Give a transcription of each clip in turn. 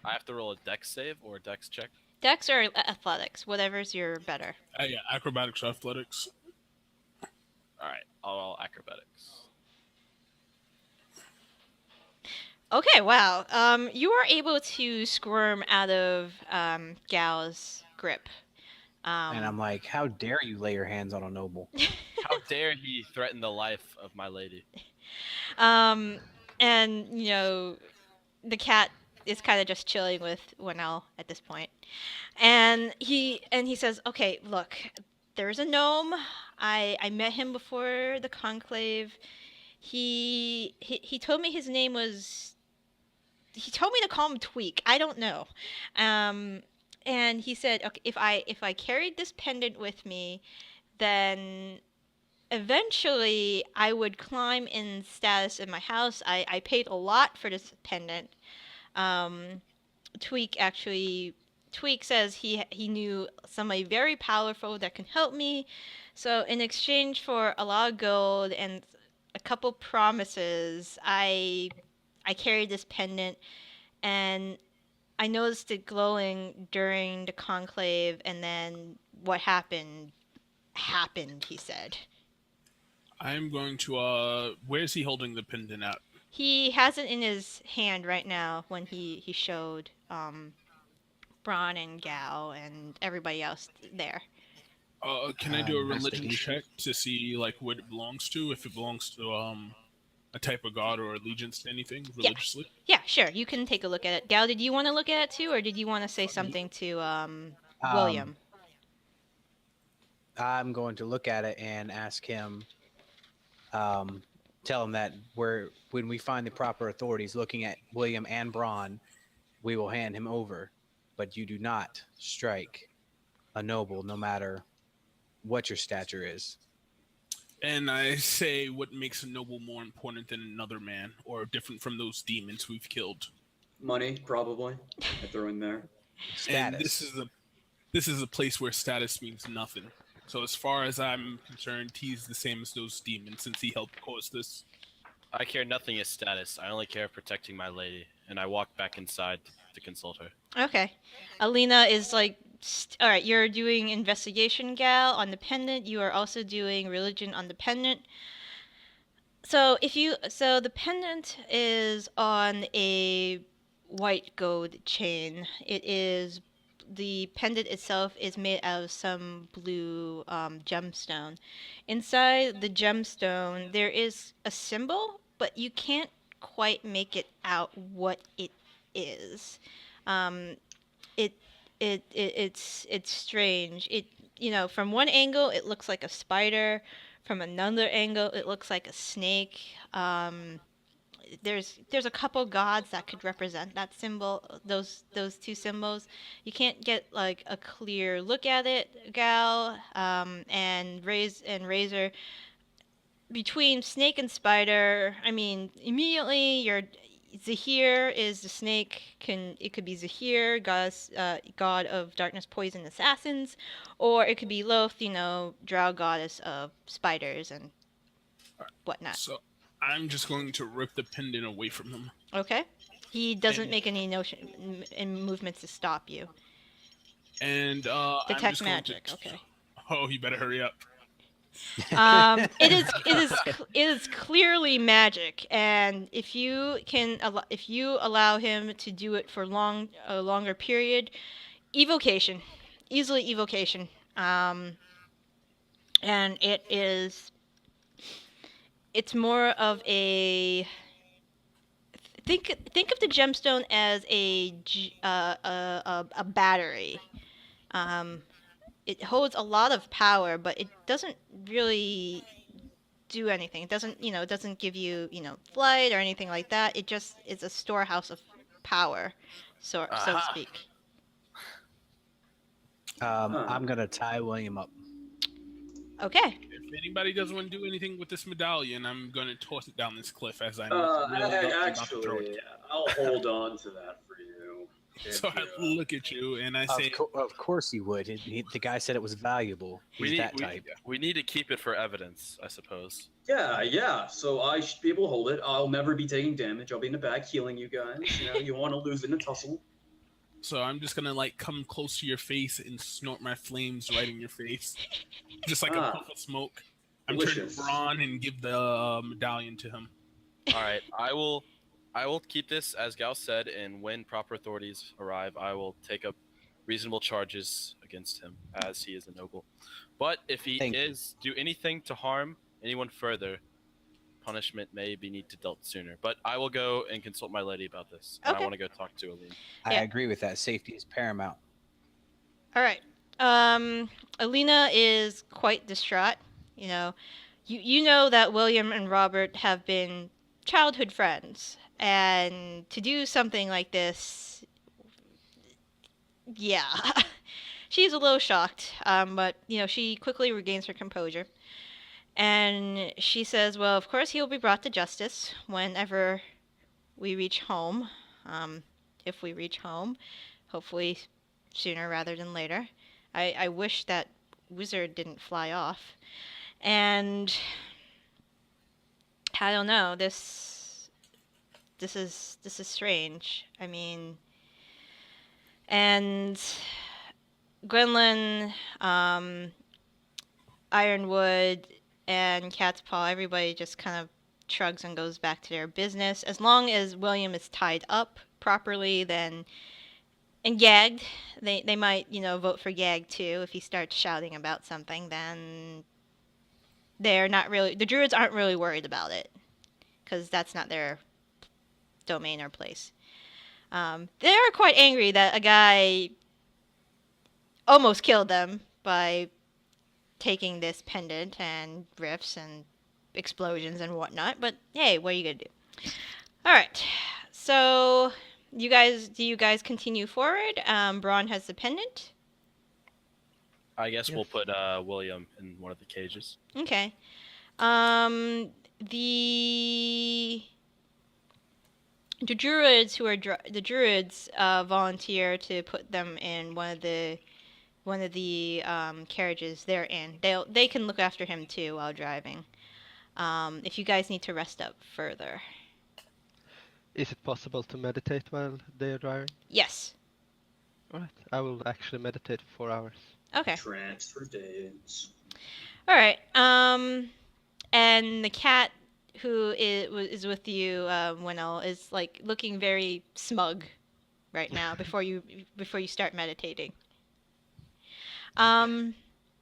I have to roll a dex save or a dex check? Dex or athletics, whatever's your better. Yeah, acrobatics or athletics. Alright, I'll roll acrobatics. Okay, wow. You are able to squirm out of Gal's grip. And I'm like, how dare you lay your hands on a noble? How dare he threaten the life of my lady? And you know, the cat is kind of just chilling with Winnell at this point, and he says, "Okay, look, there's a gnome. I met him before the conclave. He told me his name was. He told me to call him Tweak. I don't know. And he said, okay, if I carried this pendant with me, then eventually I would climb in status in my house. I paid a lot for this pendant. Tweak says he knew somebody very powerful that can help me. So in exchange for a lot of gold and a couple promises, I carried this pendant, and I noticed it glowing during the conclave, and then what happened, he said. I'm going to, where's he holding the pendant at? He has it in his hand right now when he showed Braun and Gal and everybody else there. Can I do a religion check to see, like, what it belongs to? If it belongs to, a type of god or allegiance to anything religiously? Yeah, sure. You can take a look at it. Gal, did you want to look at it too, or did you want to say something to William? I'm going to look at it and ask him, tell him that when we find the proper authorities looking at William and Braun, we will hand him over. But you do not strike a noble, no matter what your stature is. And I say, what makes a noble more important than another man, or different from those demons we've killed? Money, probably. I throw in there. Status. And this is a place where status means nothing. So as far as I'm concerned, he's the same as those demons since he helped cause this. I care nothing as status. I only care protecting my lady. And I walk back inside to consult her. Okay. Alina is like, all right, you're doing investigation, Gal, on the pendant. You are also doing religion on the pendant. So the pendant is on a white gold chain. The pendant itself is made out of some blue gemstone. Inside the gemstone, there is a symbol, but you can't quite make it out what it is. It's strange. From one angle it looks like a spider. From another angle it looks like a snake. There's a couple gods that could represent that symbol, those two symbols. You can't get like a clear look at it, Gal. And Razor, between snake and spider, I mean, immediately Zahir is the snake. It could be Zahir, god of darkness, poison, assassins, or it could be Loth, drow goddess of spiders and whatnot. So I'm just going to rip the pendant away from him. Okay. He doesn't make any movements to stop you. And detect magic. Okay. Oh, you better hurry up. It is clearly magic, and if you allow him to do it for a longer period, easily evocation, and it's more of a think of the gemstone as a battery. It holds a lot of power, but it doesn't really do anything. It doesn't give you, flight or anything like that. It just is a storehouse of power, so to speak. I'm going to tie William up. Okay. If anybody doesn't want to do anything with this medallion, I'm going to toss it down this cliff as I know. Actually, I'll hold on to that for you. So I look at you and I say, of course he would. The guy said it was valuable. He's that type. We need to keep it for evidence, I suppose. Yeah. So I should be able to hold it. I'll never be taking damage. I'll be in the back healing you guys. You want to lose in a tussle. So I'm just gonna like come close to your face and snort my flames right in your face, just like a puff of smoke. I'm turning delicious. Braun and give the medallion to him. All right, I will keep this as Gal said, and when proper authorities arrive, I will take up reasonable charges against him, as he is a noble. But if he do anything to harm anyone further, punishment may be need to dealt sooner. But I will go and consult my lady about this. And I want to go talk to Aline. I agree with that. Safety is paramount. All right. Alina is quite distraught. You know, you know that William and Robert have been childhood friends, and to do something like this, yeah, she's a little shocked. But you know, she quickly regains her composure, and she says, "Well, of course he will be brought to justice whenever we reach home. If we reach home, hopefully sooner rather than later. I wish that wizard didn't fly off. And I don't know, this is strange. I mean, and Gwendolyn, Ironwood, and Cat's Paw, everybody just kind of shrugs and goes back to their business. As long as William is tied up properly, then and gagged, they might, you know, vote for gag too. If he starts shouting about something, then they're not really, the druids aren't really worried about it, because that's not their domain or place. They're quite angry that a guy almost killed them by taking this pendant and rifts and explosions and whatnot, but hey, what are you gonna do? Alright, so do you guys continue forward? Braun has the pendant. I guess we'll put William in one of the cages. Okay. The druids volunteer to put them in one of the carriages they're in. They can look after him too while driving. If you guys need to rest up further. Is it possible to meditate while they are driving? Yes. Alright, I will actually meditate for 4 hours. Okay. Transfer days. All right. And the cat who is with you, Winnell, is like looking very smug right now before you start meditating. You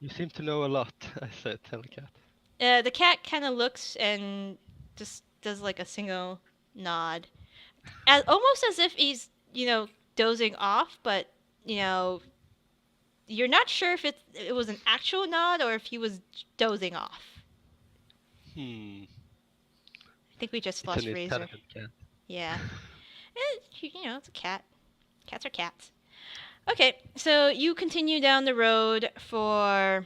seem to know a lot, I said, tell the cat. The cat kind of looks and just does like a single nod, almost as if he's, you know, dozing off, but you know, you're not sure if it was an actual nod or if he was dozing off. I think we just lost Razor. Cat. Yeah. You know, it's a cat. Cats are cats. Okay, so you continue down the road for a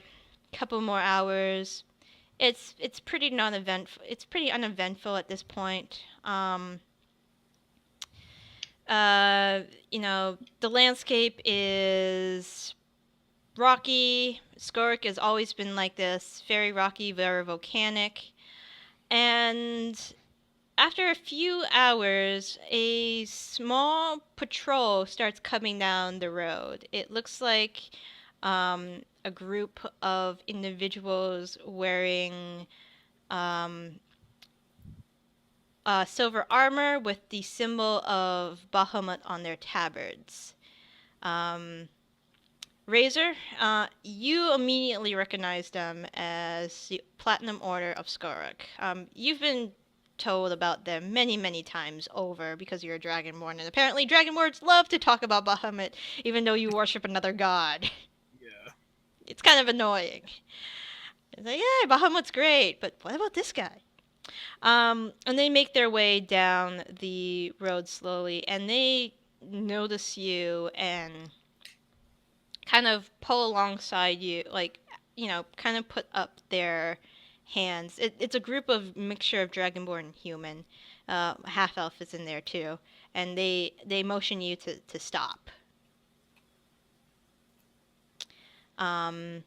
couple more hours. It's pretty non-eventful. It's pretty uneventful at this point. You know, the landscape is rocky. Skorukh has always been like this, very rocky, very volcanic. And after a few hours, a small patrol starts coming down the road. It looks like a group of individuals wearing silver armor with the symbol of Bahamut on their tabards. Razor, you immediately recognize them as the Platinum Order of Skorukh. You've been told about them many, many times over because you're a Dragonborn, and apparently Dragonborns love to talk about Bahamut, even though you worship another god. Yeah. It's kind of annoying. It's like, yeah, Bahamut's great, but what about this guy? And they make their way down the road slowly, and they notice you and kind of pull alongside you, like, you know, kind of put up their hands. It's a group of mixture of Dragonborn and human. Half-elf is in there too, and they motion you to stop. And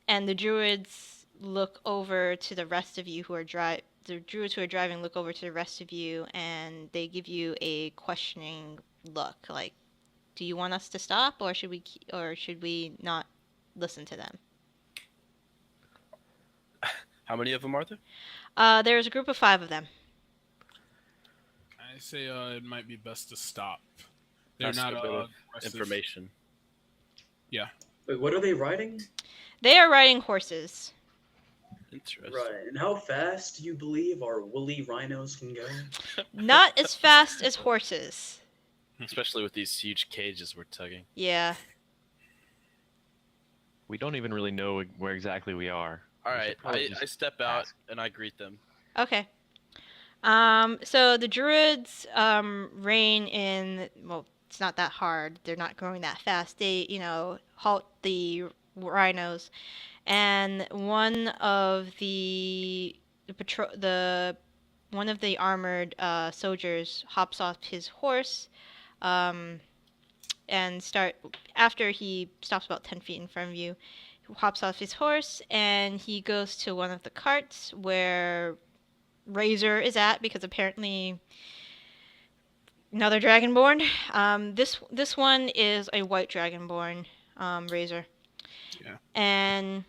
the druids look over to the rest of you who are the druids who are driving look over to the rest of you, and they give you a questioning look, like, do you want us to stop, or should we not listen to them? How many of them are there? There's a group of 5 of them. I say it might be best to stop. They're That's not a bit of aggressive. information. Yeah. Wait, what are they riding? They are riding horses. Interesting. Right. And how fast do you believe our woolly rhinos can go? Not as fast as horses. Especially with these huge cages we're tugging. Yeah. We don't even really know where exactly we are. All We right, should probably I just step out ask. and I greet them. Okay. So the druids reign in, well, it's not that hard. They're not growing that fast. They, halt the rhinos, and one of the armored soldiers hops off his horse, and after he stops about 10 feet in front of you, he hops off his horse and he goes to one of the carts where Razor is at, because apparently another dragonborn. This one is a white dragonborn, Razor. Yeah. And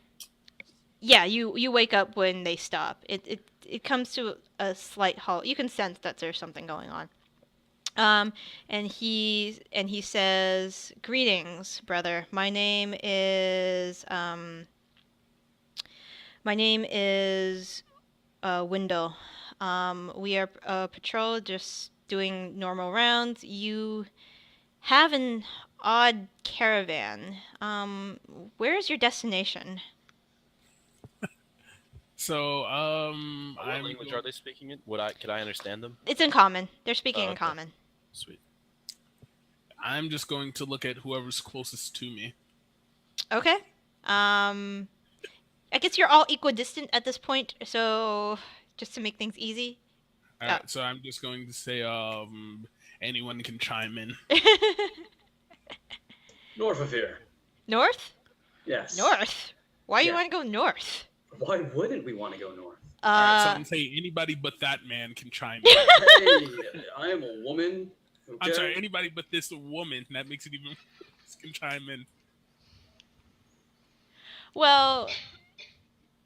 yeah, you wake up when they stop. It comes to a slight halt. You can sense that there's something going on. And he says, "Greetings, brother. My name is Windle. We are a patrol, just doing normal rounds. You have an odd caravan. Where is your destination?" So, What language are they speaking in? Could I understand them? It's in common. They're speaking in okay. common. Sweet. I'm just going to look at whoever's closest to me. Okay. I guess you're all equidistant at this point, so just to make things easy. All right, so I'm just going to say, anyone can chime in. North of here. North? Yes. North? Why you Yeah. want to go north? Why wouldn't we want to go north? All right, so I'm saying anybody but that man can chime in. Hey, I am a woman. Okay? I'm sorry, anybody but this woman. That makes it even can chime in. Well,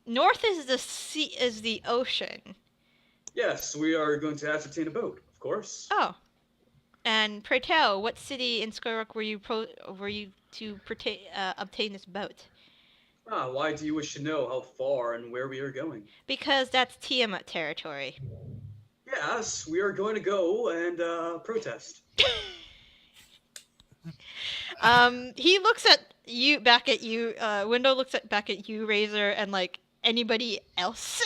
north is the sea, is the ocean. Yes, we are going to ascertain a boat, of course. Oh. And pray tell, what city in Skorukh were you to obtain this boat? Why do you wish to know how far and where we are going? Because that's Tiamat territory. Yes, we are going to go and protest. He looks at you, back at you. Window looks back at you, Razor, and like anybody else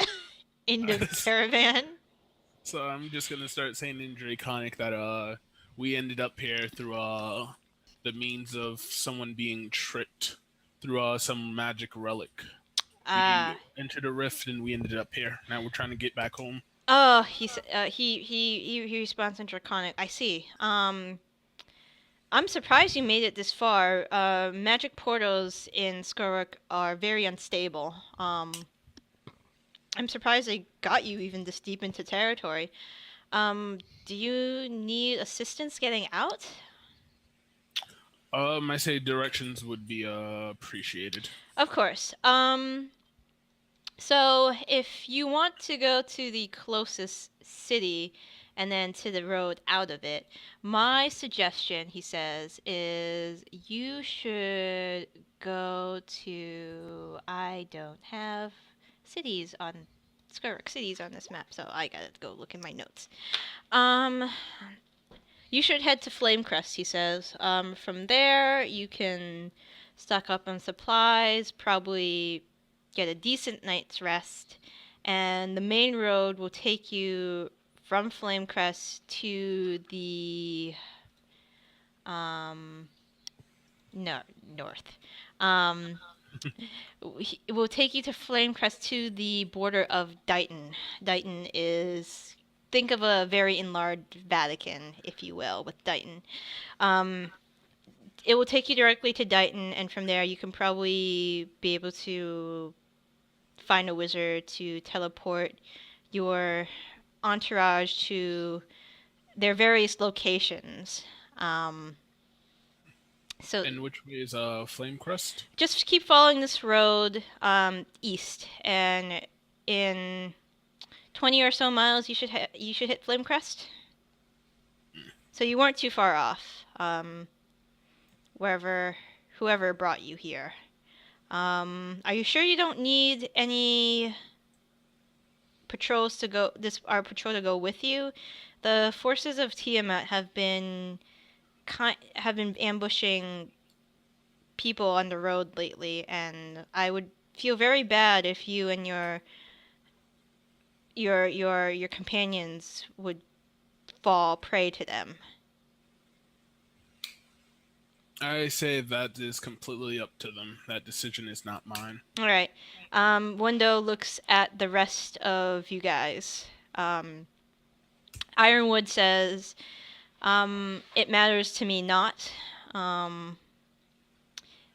in the caravan. So I'm just gonna start saying in Draconic that we ended up here through the means of someone being tricked through some magic relic. We entered a rift and we ended up here. Now we're trying to get back home. Oh, he responds in Draconic. I see. I'm surprised you made it this far. Magic portals in Skorukh are very unstable. I'm surprised they got you even this deep into territory. Do you need assistance getting out? I say directions would be appreciated. Of course. So if you want to go to the closest city and then to the road out of it, my suggestion, he says, is you should go to... I don't have Skorukh cities on this map, so I gotta go look in my notes. You should head to Flamecrest, he says. From there, you can stock up on supplies, probably get a decent night's rest, and the main road will take you from Flamecrest to the north. It will take you to Flamecrest to the border of Dighton. Dighton is, think of a very enlarged Vatican, if you will, with Dighton. It will take you directly to Dighton, and from there you can probably be able to find a wizard to teleport your entourage to their various locations. So And which way is Flame Crest? just keep following this road east, and in 20 or so miles you should hit Flame Crest. So you weren't too far off. Whoever brought you here. Are you sure you don't need any patrols to go? Our patrol to go with you? The forces of Tiamat have been ambushing people on the road lately, and I would feel very bad if you and your companions would fall prey to them. I say that is completely up to them. That decision is not mine. All right. Wendo looks at the rest of you guys. Ironwood says, "It matters to me not."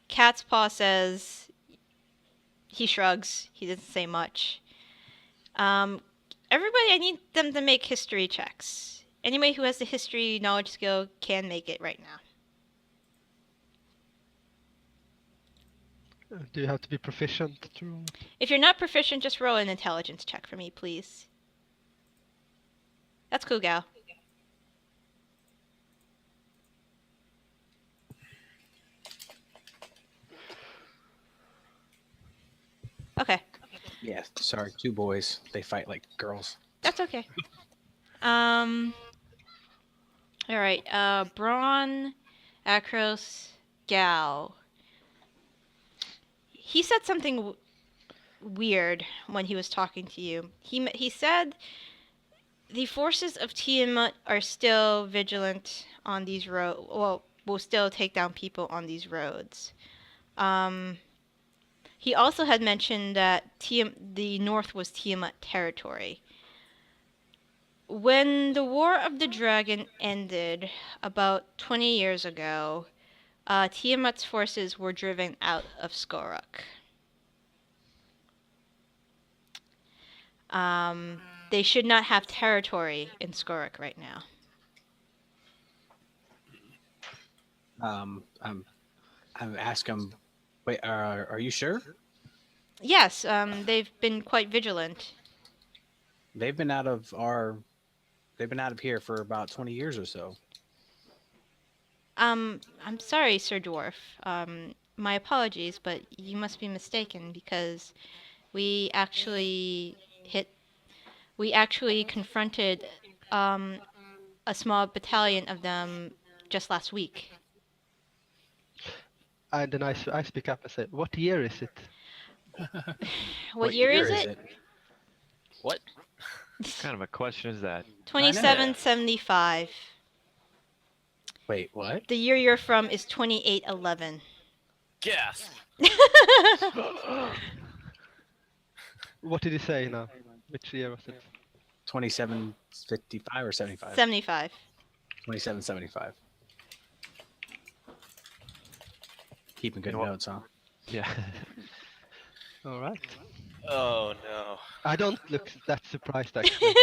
Cat's Paw says, he shrugs. He doesn't say much. Everybody, I need them to make history checks. Anybody who has the history knowledge skill can make it right now. Do you have to be proficient to roll it? If you're not proficient, just roll an intelligence check for me, please. That's cool, gal. Okay, Yeah, sorry, 2 boys. They fight like girls. that's okay. All right. Braun, Akros, Gal. He said something weird when he was talking to you. He said the forces of Tiamat are still vigilant on these roads. Well, will still take down people on these roads. He also had mentioned that the north was Tiamat territory. When the War of the Dragon ended about 20 years ago, Tiamat's forces were driven out of Skorukh. They should not have territory in Skorukh right now. I'm asking him, wait, are you sure? Yes, they've been quite vigilant. They've been out of here for about 20 years or so. I'm sorry, Sir Dwarf. My apologies, but you must be mistaken because we actually confronted a small battalion of them just last week. And then I speak up and say, what year is it? What year is it? What? What kind of a question is that? 2775. Wait, what? The year you're from is 2811. Gasp! What did he say now? Which year was it? 2755 or 75? 75. 2775. Keeping good You know what? notes, huh? Yeah. All right. Oh no. I don't look that surprised actually.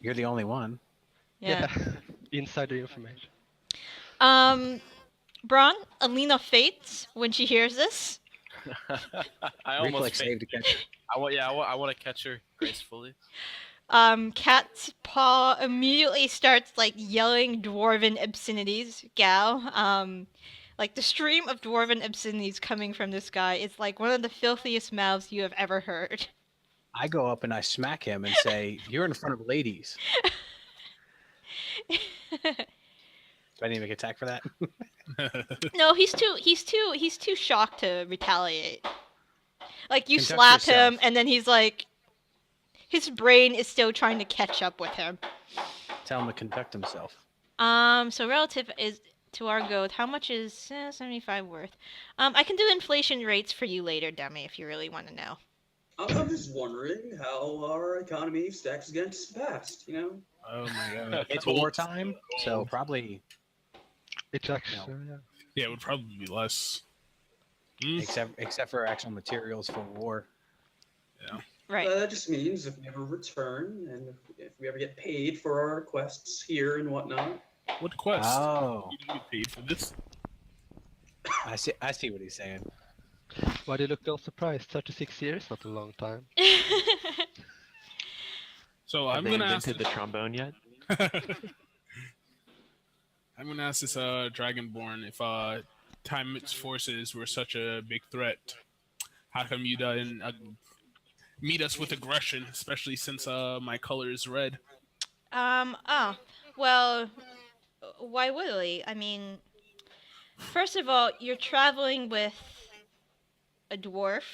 You're the only one. Yeah. Insider information. Braun, Alina faints when she hears this. I almost Reflex faint- save to catch it. I want to catch her gracefully. Cat's Paw immediately starts like yelling dwarven obscenities, Gal. Like the stream of dwarven obscenities coming from this guy is like one of the filthiest mouths you have ever heard. I go up and I smack him and say, "You're in front of ladies." Do I need to make an attack for that? No, he's too shocked to retaliate. Like you Conduct slap yourself. him and then he's like his brain is still trying to catch up with him. Tell him to conduct himself. So relative is to our gold, how much is 75 worth? I can do inflation rates for you later, Demi, if you really want to know. I'm just wondering how our economy stacks against the past, you know? Oh my god. It's wartime, so probably It's actually, yeah. Yeah, it would probably be less. except for actual materials for war. Right. That just means if we ever return and if we ever get paid for our quests here and whatnot. What quest? Oh, You didn't get paid for this? I see what he's saying. Why do you look all surprised? 36 years, not a long time. So Have I'm they gonna ask. invented the trombone yet? I'm gonna ask this Dragonborn if time its forces were such a big threat. How come you didn't meet us with aggression, especially since my color is red? Oh, well, why would we? I mean, first of all, you're traveling with a dwarf,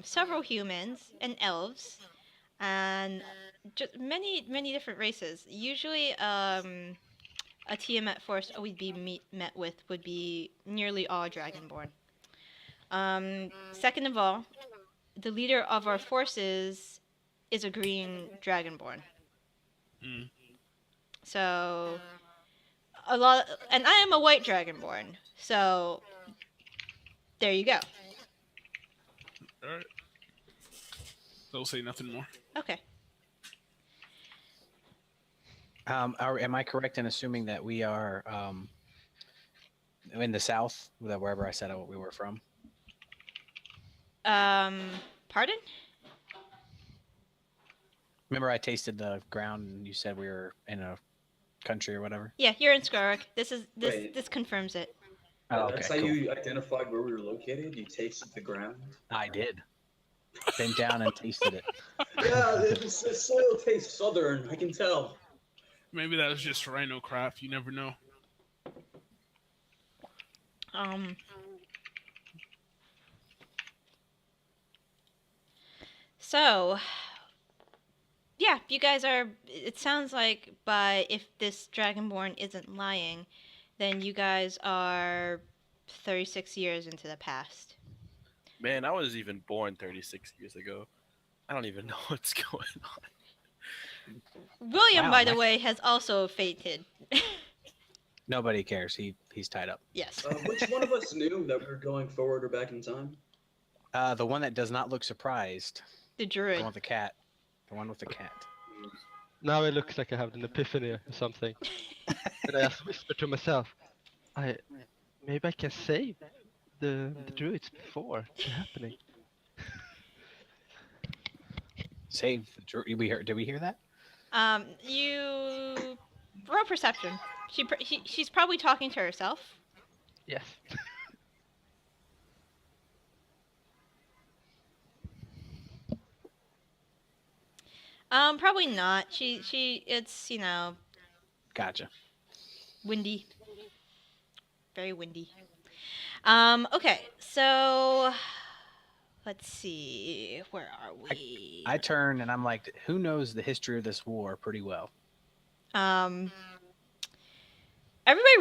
several humans, and elves, and just many different races. Usually, a Tiamat force would be met with would be nearly all Dragonborn. Second of all, the leader of our forces is a green Dragonborn. Mm. So and I am a white Dragonborn. So there you go. All right. They'll say nothing more. Okay. Am I correct in assuming that we are in the south, wherever I said we were from? Pardon? Remember, I tasted the ground, and you said we were in a country or whatever. Yeah, you're in Skorukh. Wait. This confirms it. Oh, That's okay, how cool. you identified where we were located? You tasted the ground? I did. Bent down and tasted it. Yeah, the soil tastes southern, I can tell. Maybe that was just rhino crap. You never know. So, yeah, you guys are. It sounds like if this Dragonborn isn't lying, then you guys are 36 years into the past. Man, I was even born 36 years ago. I don't even know what's going on. William, Wow, by the nice. way, has also fainted. Nobody cares. He's tied up. Yes. Which one of us knew that we were going forward or back in time? The one that does not look surprised. The The druid. one with the cat. The one with the cat. Now it looks like I have an epiphany or something. And I just whisper to myself, maybe I can save the druids before it's happening. Save. Did we hear that? You roll perception. She's probably talking to herself. Yes. Probably not. It's Gotcha. windy. Very windy. Okay, so let's see. Where are we? I turn and I'm like, who knows the history of this war pretty well? Everybody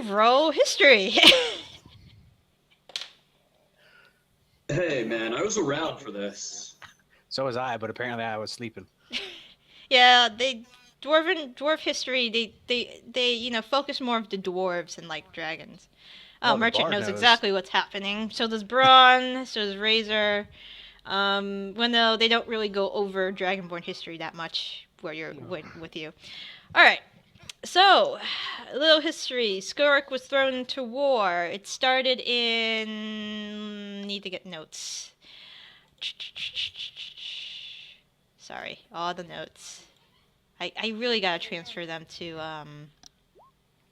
roll history. Hey, man, I was around for this. So was I, but apparently I was sleeping. Yeah, dwarf history. They focus more of the dwarves and like dragons. Well, the Merchant bard knows knows. exactly what's happening. So does Braun. So does Razor. Well, no, they don't really go over Dragonborn history that much with you. All right. So, a little history. Skorukh was thrown into war. It started in. Need to get notes. Sorry, all the notes. I really gotta transfer them to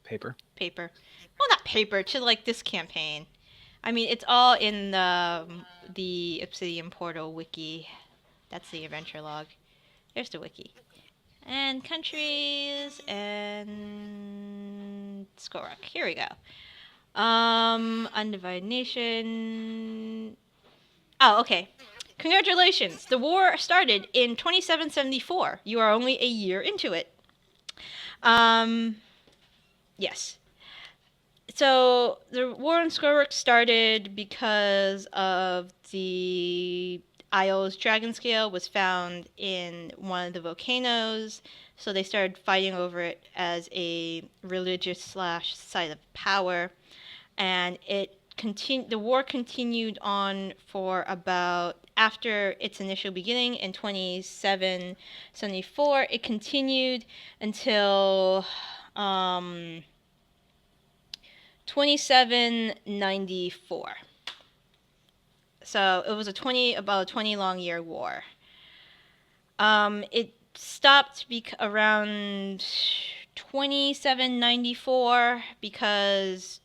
Paper. paper. Well, not paper, to like this campaign. I mean, it's all in the Obsidian Portal wiki. That's the adventure log. There's the wiki. And countries and Skorukh. Here we go. Undivided nation. Oh, okay. Congratulations. The war started in 2774. You are only a year into it. Yes. So the war on Skorukh started because of the Isle's dragon scale was found in one of the volcanoes, so they started fighting over it as a religious / site of power, and the war continued on for about, after its initial beginning in 2774, it continued until 2794. So it was about a 20 long year war. It stopped around 2794 because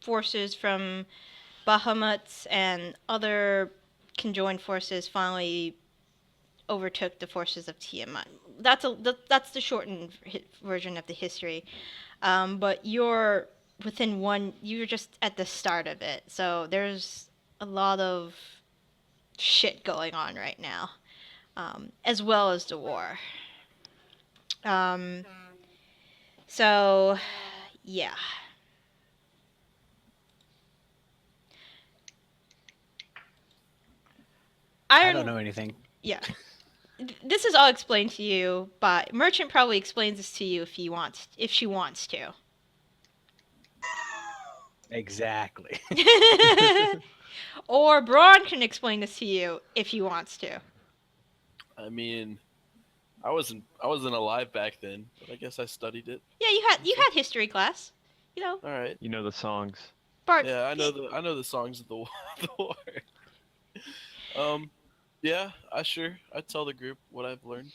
forces from Bahamut and other conjoined forces finally overtook the forces of Tiamat. That's the shortened version of the history. But you're just at the start of it, so there's a lot of shit going on right now, as well as the war. So, yeah. I don't know anything. Yeah. This is all explained to you, but Merchant probably explains this to you if she wants to. Exactly. Or Braun can explain this to you if he wants to. I mean, I wasn't alive back then, but I guess I studied it. Yeah, you had history class. You know. All right. You know the songs. Bart. Yeah, I know the songs of the war. Yeah, I tell the group what I've learned.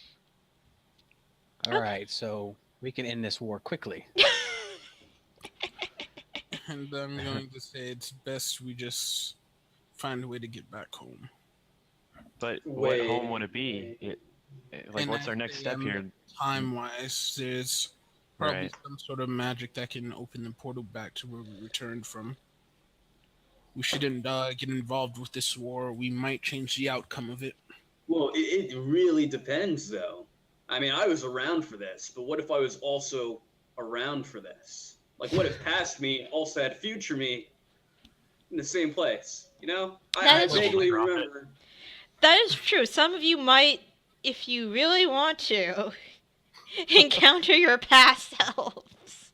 All right, so we can end this war quickly. And I'm going to say it's best we just find a way to get back home. But what home would it be? Like, And what's our next step here? Time-wise, there's probably Right. some sort of magic that can open the portal back to where we returned from. We shouldn't get involved with this war. We might change the outcome of it. Well, it really depends, though. I mean, I was around for this, but what if I was also around for this? Like, what if past me also had future me in the same place? You know? I vaguely remember. That is true. Some of you might, if you really want to, encounter your past selves.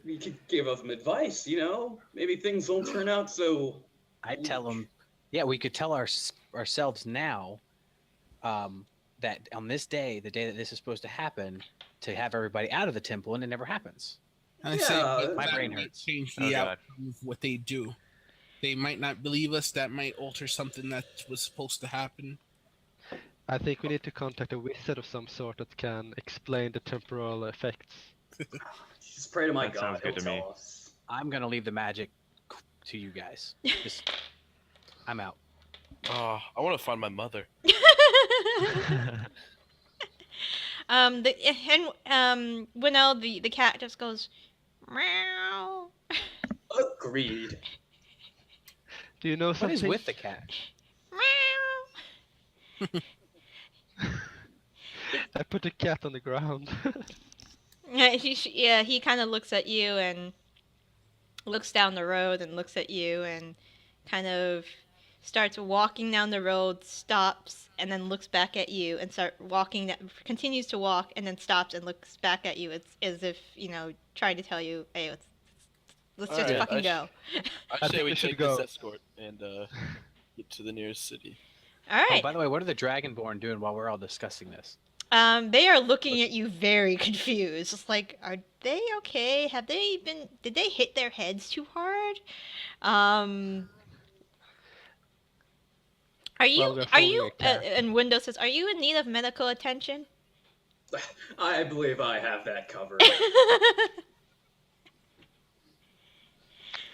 We could give them advice, you know? Maybe things don't turn out so... I tell them, yeah, we could tell ourselves now that on this day, the day that this is supposed to happen, to have everybody out of the temple, and it never happens. And I say, my that brain might hurts. change the outcome of what they do. They might not believe us. That might alter something that was supposed to happen. I think we need to contact a wizard of some sort that can explain the temporal effects. Just pray to my That sounds God, good he'll to me. tell us. I'm gonna leave the magic to you guys. I'm out. Oh, I want to find my mother. Winnell, the cat just goes meow. Agreed. Do you know What something? is with the cat? Meow. I put the cat on the ground. He kind of looks at you and looks down the road and looks at you and kind of starts walking down the road, stops, and then looks back at you and continues to walk and then stops and looks back at you as if, trying to tell you, hey, let's just Alright, fucking go. I say we should take go. this escort and get to the nearest city. All right. Oh, by the way, what are the Dragonborn doing while we're all discussing this? They are looking at you very confused. It's like, are they okay? Did they hit their heads too hard? Are you, and Windows says, are you in need of medical attention? I believe I have that covered.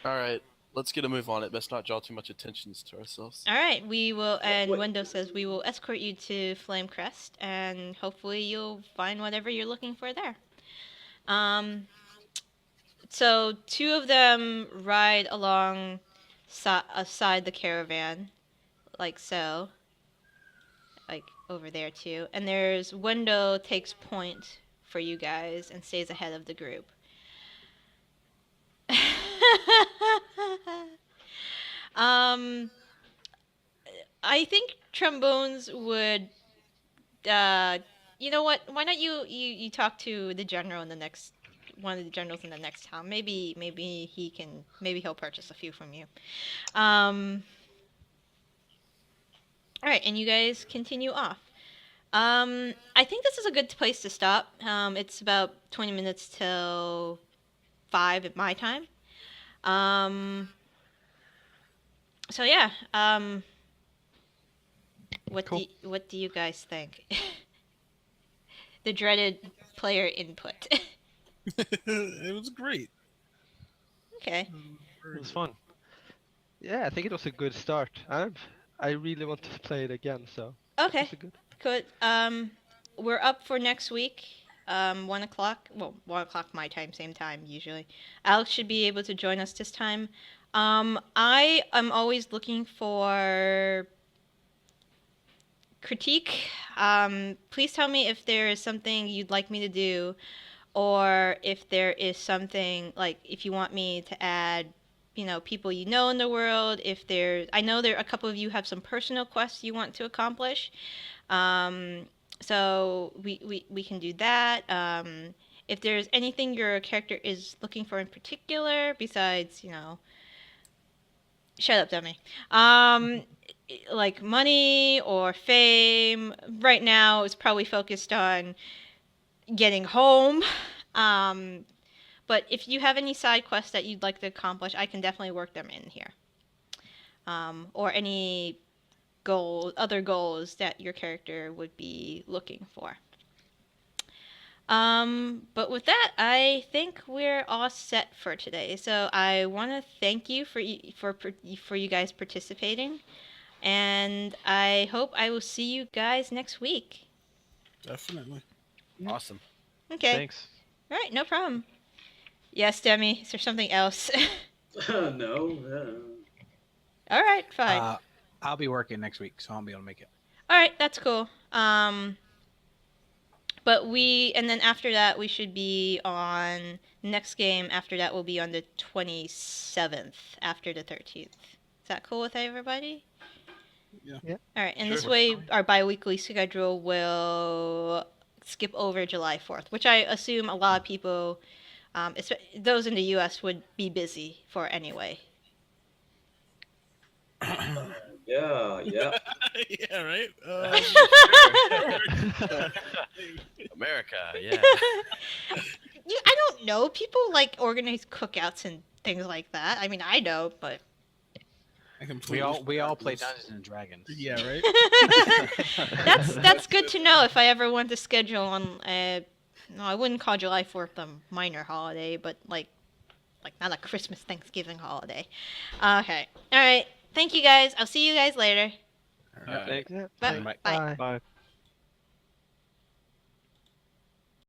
All right, let's get a move on it. Best not draw too much attention to ourselves. All right, we will, and What- Windows says we will escort you to Flamecrest, and hopefully you'll find whatever you're looking for there. So two of them ride along aside the caravan, like so, like over there too. And there's Window takes point for you guys and stays ahead of the group. I think Trombones would. You know what? Why not you talk to the general in one of the generals in the next town? Maybe he'll purchase a few from you. All right, and you guys continue off. I think this is a good place to stop. It's about 20 minutes till 5 at my time. So yeah. Cool. What do you guys think? The dreaded player input. It was great. Okay. It was fun. Yeah, I think it was a good start. I really want to play it again, so Okay. it was a good. Good. We're up for next week. 1 o'clock. Well, 1 o'clock my time, same time usually. Alex should be able to join us this time. I am always looking for critique. Please tell me if there is something you'd like me to do, or if there is something like if you want me to add, people you know in the world. I know there a couple of you have some personal quests you want to accomplish. So we can do that. If there's anything your character is looking for in particular, besides, shut up, dummy. Like money or fame, right now it's probably focused on getting home. But if you have any side quests that you'd like to accomplish, I can definitely work them in here. Or any other goals that your character would be looking for. But with that, I think we're all set for today. So I want to thank you for you guys participating, and I hope I will see you guys next week. Definitely. Awesome. Okay. Thanks. All right, no problem. Yes, Demi. Is there something else? No. All right, fine. I'll be working next week, so I won't be able to make it. All right, that's cool. But and then after that, we should be on next game. After that, will be on the 27th, after the 13th. Is that cool with everybody? Yeah. All right, and Sure. this way, our bi-weekly schedule will skip over July 4th, which I assume a lot of people, those in the U.S., would be busy for anyway. Yeah. Yeah, right? America, yeah. I don't know. People like organize cookouts and things like that. I mean, I know, but I completely We all forgot play this. Dungeons and Dragons. Yeah, right? that's good to know if I ever want to schedule on. No, I wouldn't call July 4th a minor holiday, but like not a Christmas Thanksgiving holiday. Okay, all right. Thank you guys. I'll see you guys later. All right. Thanks. Bye. Bye. Bye. Bye.